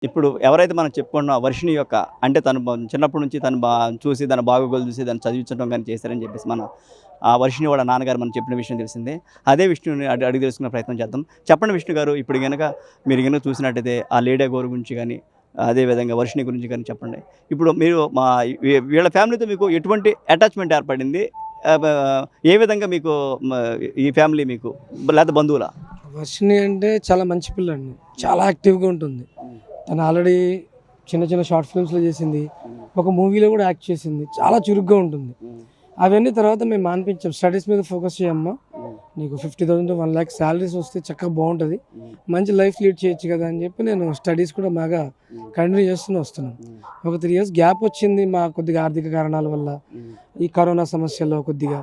ఇప్పుడు ఎవరైతే మనం చెప్పుకున్నాం వర్షిణి యొక్క అంటే తను చిన్నప్పటి నుంచి తను చూసి తన బాగోగులు చూసి దాన్ని చదివించడం కానీ చేశారని చెప్పేసి మన ఆ వర్షిణి వాళ్ళ నాన్నగారు మనం చెప్పిన విషయం తెలిసిందే. అదే విష్ణుని అడిగి తెలుసుకునే ప్రయత్నం చేద్దాం. చెప్పండి విష్ణు గారు, ఇప్పుడు గనక మీరు గనక చూసినట్టయితే ఆ లేడీ గోరు గురించి కానీ అదేవిధంగా వర్షిణి గురించి కానీ చెప్పండి. ఇప్పుడు మీరు వీళ్ళ ఫ్యామిలీతో మీకు ఎటువంటి అటాచ్మెంట్ ఏర్పడింది? ఏ విధంగా మీకు ఈ ఫ్యామిలీ మీకు లేదా బంధువుల? వర్షిణి అంటే చాలా మంచి పిల్ల అండి, చాలా యాక్టివ్గా ఉంటుంది. తను ఆల్రెడీ చిన్న చిన్న షార్ట్ ఫిల్మ్స్లో చేసింది, ఒక మూవీలో కూడా యాక్ట్ చేసింది, చాలా చురుగ్గా ఉంటుంది. అవన్నీ తర్వాత మేము మానిపించాం, స్టడీస్ మీద ఫోకస్ చేయమ్మా, నీకు 50,000 to 1 lakh శాలరీస్ వస్తే చక్కగా బాగుంటుంది, మంచి లైఫ్ లీడ్ చేయొచ్చు కదా అని చెప్పి నేను స్టడీస్ కూడా బాగా కంటిన్యూ వస్తున్నాను. ఒక 3 years గ్యాప్ వచ్చింది మా కొద్దిగా ఆర్థిక కారణాల వల్ల, ఈ కరోనా సమస్యల్లో కొద్దిగా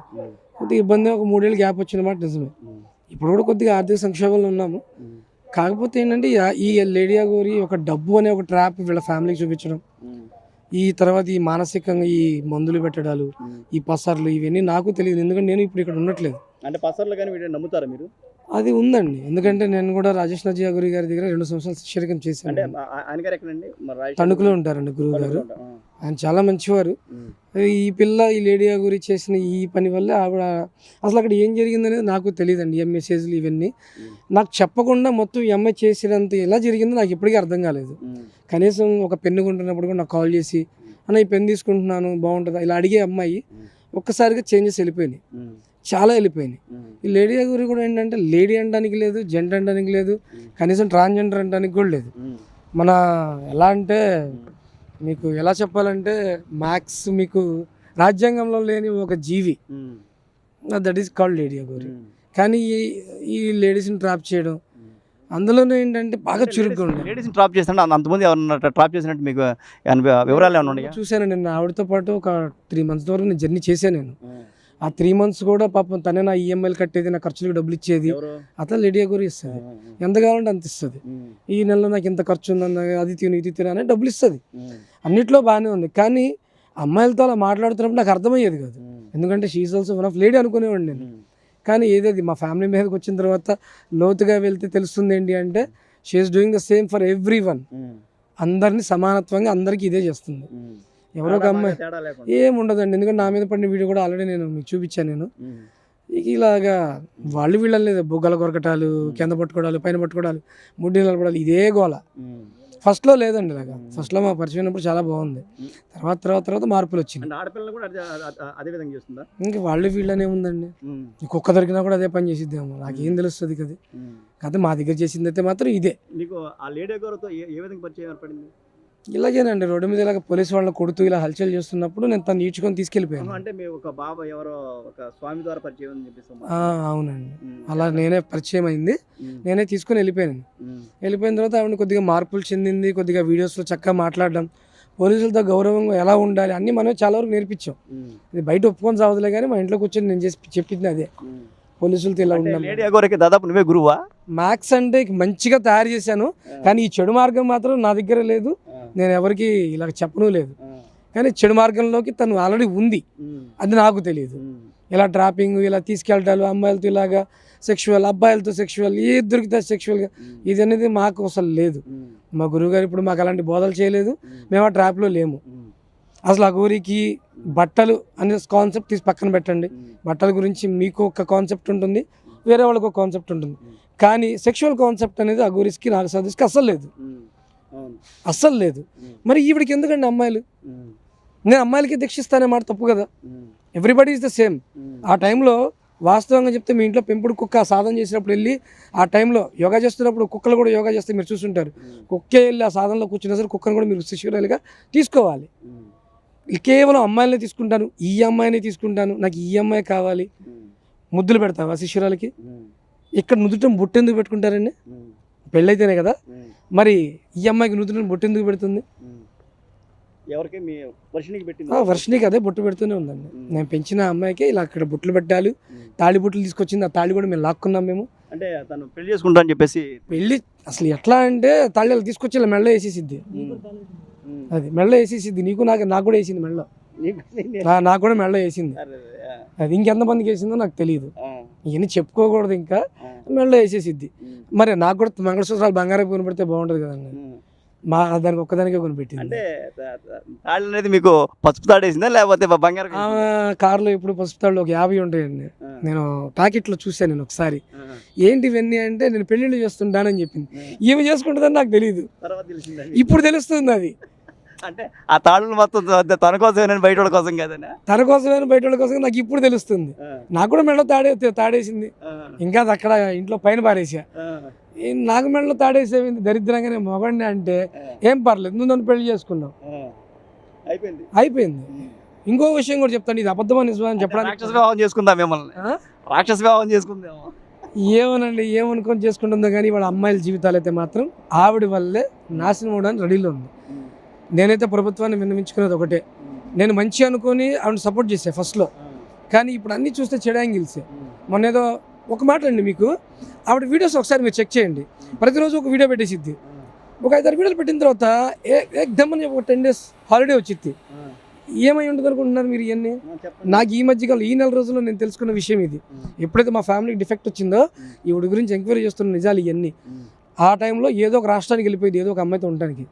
ఇబ్బంది, ఒక 3 ఏళ్ళు గ్యాప్ వచ్చిన మాట నిజమే. ఇప్పుడు కూడా కొద్దిగా ఆర్థిక సంక్షోభంలో ఉన్నాము. కాకపోతే ఏంటంటే ఈ లేడీ గోరి ఒక డబ్బు అనే ఒక ట్రాప్ వీళ్ళ ఫ్యామిలీకి చూపించడం, ఈ తర్వాత ఈ మానసికంగా ఈ మందులు పెట్టడాలు, ఈ పసర్లు, ఇవన్నీ నాకు తెలియదు, ఎందుకంటే నేను ఇప్పుడు ఇక్కడ ఉండట్లేదు. అంటే పసర్లు కానీ వీటిని నమ్ముతారా మీరు? అది ఉందండి, ఎందుకంటే నేను కూడా రాజేష్ నజియాగురి గారి దగ్గర 2 సంవత్సరాలు శిష్యరికం చేశాను. తణుకులో ఉంటారండి గురువు గారు, ఆయన చాలా మంచివారు. ఈ పిల్ల ఈ లేడీ గురి చేసిన ఈ పని వల్ల ఆవిడ అసలు అక్కడ ఏం జరిగిందనేది నాకు తెలియదండి. ఈ మెసేజ్లు ఇవన్నీ నాకు చెప్పకుండా మొత్తం ఈ అమ్మాయి చేసేదంత ఎలా జరిగిందో నాకు ఇప్పటికీ అర్థం కాలేదు. కనీసం ఒక పెన్ను కొంటున్నప్పుడు కూడా నాకు కాల్ చేసి, అన్న ఈ పెన్ను తీసుకుంటున్నాను బాగుంటుందా ఇలా అడిగే అమ్మాయి ఒక్కసారిగా చేంజెస్ వెళ్ళిపోయినాయి, చాలా వెళ్ళిపోయినాయి. ఈ లేడీ గురి కూడా ఏంటంటే లేడీ అనడానికి లేదు, జెంట్ అనడానికి లేదు, కనీసం ట్రాన్స్జెండర్ అనడానికి కూడా లేదు. మన ఎలా అంటే మీకు ఎలా చెప్పాలంటే మ్యాక్స్ మీకు రాజ్యాంగంలో లేని ఒక జీవి, దట్ ఈస్ కాల్డ్ లేడీ గోరి. కానీ ఈ లేడీస్ని ట్రాప్ చేయడం, అందులోనే ఏంటంటే బాగా చురుగ్గా ఉండే లేడీస్ని ట్రాప్ చేస్తాను. అంతమంది ఎవరన్నా ట్రాప్ చేసినట్టు మీకు వివరాలు ఏమైనా ఉన్నాయి? చూశాను నేను, ఆవిడతో పాటు ఒక 3 months వరకు నేను జర్నీ చేశాను. నేను ఆ 3 months కూడా పాపం తనే నా ఈఎంఐలు కట్టేది, నా ఖర్చులకు డబ్బులు ఇచ్చేది. అతను లేడీ గోరి ఇస్తుంది, ఎంత కావాలంటే అంత ఇస్తుంది. ఈ నెలలో నాకు ఇంత ఖర్చు ఉందన్న, అది తిను ఇది తిను అని డబ్బులు ఇస్తుంది, అన్నిట్లో బాగానే ఉంది. కానీ అమ్మాయిలతో అలా మాట్లాడుతున్నప్పుడు నాకు అర్థమయ్యేది కాదు, ఎందుకంటే she's also one of lady అనుకునేవాడిని నేను. కానీ ఏదేది మా ఫ్యామిలీ మీదకి వచ్చిన తర్వాత లోతుగా వెళ్తే తెలుస్తుంది ఏంటి అంటే she's doing the same for everyone. అందరినీ సమానత్వంగా అందరికీ ఇదే చేస్తుంది. ఎవరో ఒక అమ్మాయి ఏముండదండి, ఎందుకంటే నా మీద పడిన వీడియో కూడా ఆల్రెడీ నేను మీకు చూపించాను. నేను ఇలాగా వాళ్ళు వీళ్ళని లేదు, బొగ్గల కొరకటాలు, కింద పట్టుకోవడాలు, పైన పట్టుకోవడాలు, ముడ్డి నిలబడాలి, ఇదే గోల. ఫస్ట్లో లేదండి, ఇలాగా ఫస్ట్లో మా పరిచయం అయినప్పుడు చాలా బాగుంది, తర్వాత మార్పులు వచ్చింది. ఇంకా వాళ్ళు వీళ్ళనే ఉందండి, కుక్క దొరికినా కూడా అదే పని చేసిద్దాము, నాకేం తెలుస్తుంది కదా. కాకపోతే మా దగ్గర చేసింది అయితే మాత్రం ఇదే. ఇలాగేనండి, రోడ్డు మీద ఇలాగ పోలీసు వాళ్ళని కొడుతూ ఇలా హల్చల్ చేస్తున్నప్పుడు నేను తను ఈడ్చుకొని తీసుకెళ్ళిపోయాను. అంటే ఒక బాబా ఎవరో ఒక స్వామి ద్వారా పరిచయం అని చెప్పేసి. అవునండి, అలా నేనే పరిచయం అయింది, నేనే తీసుకొని వెళ్ళిపోయాను. వెళ్ళిపోయిన తర్వాత ఆవిడ కొద్దిగా మార్పులు చెందింది, కొద్దిగా వీడియోస్లో చక్కగా మాట్లాడడం, పోలీసులతో గౌరవంగా ఎలా ఉండాలి అన్నీ మనం చాలా వరకు నేర్పించాం. ఇది బయట ఒప్పుకొని సాగుతులే కానీ మా ఇంట్లో కూర్చొని నేను చెప్పింది అదే, పోలీసులతో ఇలా ఉండాలి. దాదాపు నువ్వే గురువా? మ్యాథ్స్ అంటే మంచిగా తయారు చేశాను, కానీ ఈ చెడు మార్గం మాత్రం నా దగ్గర లేదు, నేను ఎవరికి ఇలా చెప్పను లేదు. కానీ చెడు మార్గంలోకి తను ఆల్రెడీ ఉంది, అది నాకు తెలియదు. ఇలా ట్రాపింగ్, ఇలా తీసుకెళ్ళటాలు, అమ్మాయిలతో ఇలాగా సెక్షువల్, అబ్బాయిలతో సెక్షువల్, ఏది దొరికితే సెక్షువల్గా, ఇది అనేది మాకు అసలు లేదు. మా గురువుగారు ఇప్పుడు మాకు అలాంటి బోధలు చేయలేదు, మేము ఆ ట్రాప్లో లేము. అసలు ఆ గోరికి బట్టలు అనే కాన్సెప్ట్ తీసి పక్కన పెట్టండి, బట్టల గురించి మీకు ఒక కాన్సెప్ట్ ఉంటుంది, వేరే వాళ్ళకి ఒక కాన్సెప్ట్ ఉంటుంది, కానీ సెక్షువల్ కాన్సెప్ట్ అనేది ఆ గోరిస్కి నాకు సదస్కి అస్సలు లేదు. మరి ఈవిడికి ఎందుకండి అమ్మాయిలు? నేను అమ్మాయిలకి దీక్షిస్తానే మాట తప్పు కదా, ఎవ్రీబడి ఈజ్ ద సేమ్. ఆ టైంలో వాస్తవంగా చెప్తే మీ ఇంట్లో పెంపుడు కుక్క సాధన చేసినప్పుడు వెళ్ళి ఆ టైంలో యోగా చేస్తున్నప్పుడు కుక్కలు కూడా యోగా చేస్తే మీరు చూస్తుంటారు, కుక్కే వెళ్ళి ఆ సాధనలో కూర్చున్నా సరే కుక్కను కూడా మీరు శిష్యురాలుగా తీసుకోవాలి. కేవలం అమ్మాయిలనే తీసుకుంటాను, ఈ అమ్మాయిని తీసుకుంటాను, నాకు ఈ అమ్మాయి కావాలి, ముద్దులు పెడతావా శిష్యురాలకి? ఇక్కడ నుదుటం బొట్టెందుకు పెట్టుకుంటారండి? పెళ్ళైతేనే కదా. మరి ఈ అమ్మాయికి నుదుటం బొట్టెందుకు పెడుతుంది? వర్షినికి అదే బొట్టు పెడుతూనే ఉందండి. నేను పెంచిన అమ్మాయికి ఇలా అక్కడ బొట్లు పెట్టాలి, తాళి బొట్లు తీసుకొచ్చింది, ఆ తాళి కూడా మేము లాక్కున్నాం. మేము అంటే తను పెళ్లి చేసుకుంటా అని చెప్పేసి పెళ్ళి అసలు ఎట్లా అంటే తాళి తీసుకొచ్చి ఇలా మెళ్ళ వేసేసిద్ది, అది మెళ్ళ వేసేసిద్ది. నాకు కూడా వేసింది మెళ్ళ, నాకు కూడా మెళ్ళ వేసింది. అది ఇంకెంతమందికి వేసిందో నాకు తెలియదు, ఇవన్నీ చెప్పుకోకూడదు. ఇంకా మెళ్ళ వేసేసిద్ది. మరి నాకు కూడా మంగళసూత్రాలు బంగారం కొనిపెడితే బాగుంటుంది కదండి. దానికి ఒక్కదానికే కొనిపెట్టింది. అంటే తాళ్ళు అనేది మీకు పసుపు తాడేసిందా లేకపోతే బంగారం? ఆమె కార్లో ఇప్పుడు పసుపు తాళ్ళు ఒక 50 ఉంటాయండి. నేను ప్యాకెట్లో చూశాను నేను ఒకసారి. ఏంటి ఇవన్నీ అంటే నేను పెళ్ళిళ్ళు చేస్తుంటానని చెప్పింది. ఈమె చేసుకుంటుందని నాకు తెలియదు, తర్వాత తెలిసిందా? ఇప్పుడు తెలుస్తుంది అది. అంటే ఆ తాళ్ళు మొత్తం తన కోసమేనా, బయట వాళ్ళ కోసం కాదనా? తన కోసమే బయట వాళ్ళ కోసం నాకు ఇప్పుడు తెలుస్తుంది. నాకు కూడా మెడలో తాడేసింది, ఇంకా అది అక్కడ ఇంట్లో పైన పారేసా. నాకు మెడలో తాడేసేవింది దరిద్రంగానే మొగండి అంటే ఏం పర్లేదు, నువ్వు నన్ను పెళ్లి చేసుకున్నావు, అయిపోయింది. ఇంకో విషయం కూడా చెప్తాను, ఇది అబద్ధమా నిజమా అని చెప్పడానికి. రాక్షస వివాహం చేసుకుందా మిమ్మల్ని? రాక్షస వివాహం చేసుకుందాం ఏమోనండి, ఏమనుకొని చేసుకుంటుందో కానీ వాళ్ళ అమ్మాయిల జీవితాలు అయితే మాత్రం ఆవిడ వల్లే నాశనం అవడానికి రెడీలో ఉంది. నేనైతే ప్రభుత్వాన్ని విన్నవించుకునేది ఒకటే, నేను మంచి అనుకొని ఆవిడ సపోర్ట్ చేసా ఫస్ట్లో, కానీ ఇప్పుడు అన్నీ చూస్తే చెడు యాంగిల్సే. మొన్న ఏదో ఒక మాట అండి, మీకు ఆవిడ వీడియోస్ ఒకసారి మీరు చెక్ చేయండి, ప్రతిరోజు ఒక వీడియో పెట్టేసిద్ది. ఒక 5-6 వీడియోలు పెట్టిన తర్వాత ఏకదమ్మని ఒక 10 days హాలిడే వచ్చింది. ఏమై ఉంటుంది అనుకుంటున్నారు మీరు? ఇవన్నీ నాకు ఈ మధ్యకాలం ఈ నెల రోజుల్లో నేను తెలుసుకున్న విషయం ఇది. ఎప్పుడైతే మా ఫ్యామిలీకి డిఫెక్ట్ వచ్చిందో ఈవిడ గురించి ఎంక్వైరీ చేస్తున్న నిజాలు ఇవన్నీ. ఆ టైంలో ఏదో ఒక రాష్ట్రానికి వెళ్ళిపోయింది ఏదో ఒక అమ్మాయితో ఉండడానికి.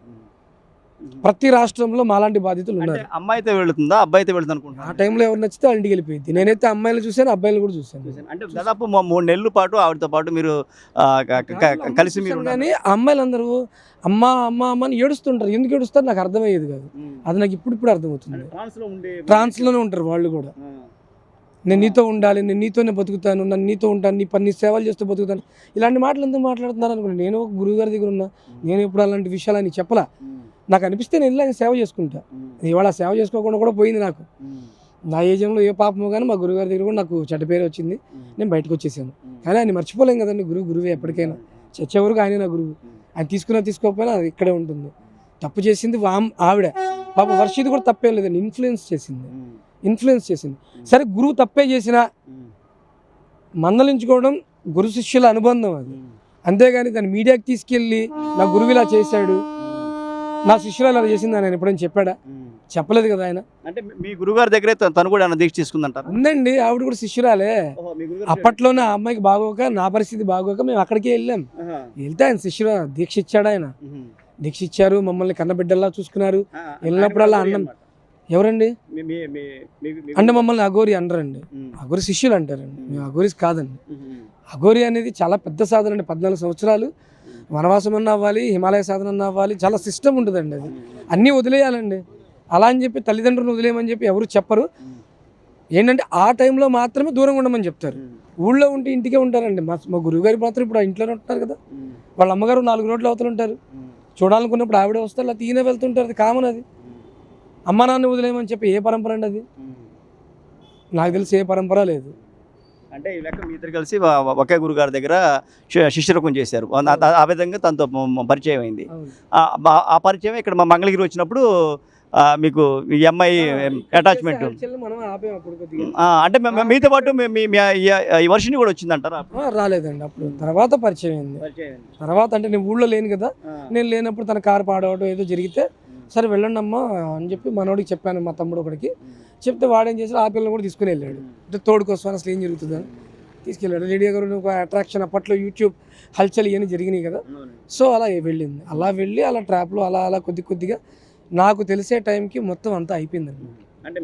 ప్రతి రాష్ట్రంలో మాలాంటి బాధితులు ఉన్నారు. అమ్మాయితో వెళుతుందా అబ్బాయితో వెళుతుంది అనుకుంటున్నా? ఆ టైంలో ఎవరు నచ్చితే వాళ్ళ ఇంటికి వెళ్ళిపోయింది. నేనైతే అమ్మాయిలు చూశాను, అబ్బాయిలు కూడా చూశాను. అంటే దాదాపు 3 నెలల పాటు ఆవిడతో పాటు మీరు కలిసి మీరు కానీ అమ్మాయిలందరూ అమ్మ అమ్మ అమ్మ అని ఏడుస్తుంటారు. ఎందుకు ఏడుస్తారు నాకు అర్థమయ్యేది కాదు. అది నాకు ఇప్పుడు అర్థమవుతుంది. ట్రాన్స్లోనే ఉంటారు వాళ్ళు కూడా. నేను నీతో ఉండాలి, నేను నీతోనే బతుకుతాను, నన్ను నీతో ఉంటాను, నీ సేవలు చేస్తూ బతుకుతాను, ఇలాంటి మాటలు ఎందుకు మాట్లాడుతున్నారు అనుకున్నాను. నేను ఒక గురువు గారి దగ్గర ఉన్నా, నేను ఇప్పుడు అలాంటి విషయాలు అని చెప్పలా. నాకు అనిపిస్తే నేను ఇలా సేవ చేసుకుంటా. ఇవాళ సేవ చేసుకోకుండా కూడా పోయింది నాకు. నా ఏజంలో ఏ పాపమో కానీ మా గురువుగారి దగ్గర కూడా నాకు చెడ్డ పేరు వచ్చింది, నేను బయటకు వచ్చేసాను. కానీ ఆయన మర్చిపోలేం కదండి, గురువే ఎప్పటికైనా. చచ్చేవరకు ఆయన నా గురువు. ఆయన తీసుకోకపోయినా అది ఇక్కడే ఉంటుంది. తప్పు చేసింది ఆవిడ. పాప వర్షిది కూడా తప్పేం లేదండి, ఇన్ఫ్లుయెన్స్ చేసింది. సరే గురువు తప్పే చేసినా మందలించుకోవడం గురు శిష్యుల అనుబంధం అది. అంతేగాని దాన్ని మీడియాకి తీసుకెళ్ళి నా గురువు ఇలా చేశాడు, నా శిష్యులు అలా చేసింది ఆయన ఎప్పుడైనా చెప్పాడా? చెప్పలేదు కదా ఆయన. అంటే మీ గురుగారి దగ్గరే తను కూడా దీక్ష తీసుకుందంటారు? ఉందండి, ఆవిడ కూడా శిష్యురాలే. అప్పట్లోనే ఆ అమ్మాయికి బాగోక, నా పరిస్థితి బాగోక మేము అక్కడికే వెళ్ళాం. వెళ్తే ఆయన శిష్యుడు దీక్ష ఇచ్చాడు. ఆయన దీక్ష ఇచ్చారు, మమ్మల్ని కన్నబిడ్డల్లా చూసుకున్నారు. వెళ్ళినప్పుడల్లా అన్నం. ఎవరండి అంటే మమ్మల్ని అఘోరి అనరండి, అఘోరి శిష్యులు అంటారండి. మేము అఘోరీస్ కాదండి. అఘోరి అనేది చాలా పెద్ద సాధన అండి. 14 సంవత్సరాలు వనవాసం అన్న అవ్వాలి, హిమాలయ సాధన అన్న అవ్వాలి, చాలా సిస్టమ్ ఉంటుందండి. అది అన్నీ వదిలేయాలండి. అలా అని చెప్పి తల్లిదండ్రులను వదిలేయమని చెప్పి ఎవరు చెప్పరు. ఏంటంటే ఆ టైంలో మాత్రమే దూరంగా ఉండమని చెప్తారు. ఊళ్ళో ఉంటే ఇంటికే ఉంటారండి. మా గురువుగారు మాత్రం ఇప్పుడు ఇంట్లోనే ఉంటారు కదా. వాళ్ళ అమ్మగారు 4 రోడ్ల అవతలు ఉంటారు. చూడాలనుకున్నప్పుడు ఆవిడే వస్తారు, అలా తీనే వెళ్తుంటారు. అది కామన్. అది అమ్మ నాన్న వదిలేయమని చెప్పి ఏ పరంపర అండి అది? నాకు తెలిసి ఏ పరంపర లేదు. అంటే ఈ లెక్క మీ ఇద్దరు కలిసి ఒకే గురుగారి దగ్గర శిష్యరకం చేశారు. ఆ విధంగా తనతో పరిచయం అయింది. ఆ పరిచయం ఇక్కడ మా మంగళగిరి వచ్చినప్పుడు మీకు ఈ అమ్మాయి అటాచ్మెంట్ అంటే మీతో పాటు ఈ వర్షిని కూడా వచ్చిందంటారా? రాలేదండి, అప్పుడు తర్వాత పరిచయం అయింది. తర్వాత అంటే నేను ఊళ్ళో లేను కదా, నేను లేనప్పుడు తన కారు పాడవడం ఏదో జరిగితే సరే వెళ్ళండి అమ్మా అని చెప్పి మనోడికి చెప్పాను, మా తమ్ముడు ఒకడికి చెప్తే వాడేం చేసి ఆ పిల్లలు కూడా తీసుకుని వెళ్ళాడు. అంటే తోడుకోసం అసలు ఏం జరుగుతుందని తీసుకెళ్ళాడు. లేడీ గారు ఒక అట్రాక్షన్, అప్పట్లో యూట్యూబ్ హల్చల్ ఇవన్నీ జరిగినాయి కదా. సో అలా వెళ్ళింది. అలా వెళ్ళి అలా ట్రాప్లో అలా కొద్దిగా నాకు తెలిసే టైంకి మొత్తం అంతా అయిపోయిందండి. అంటే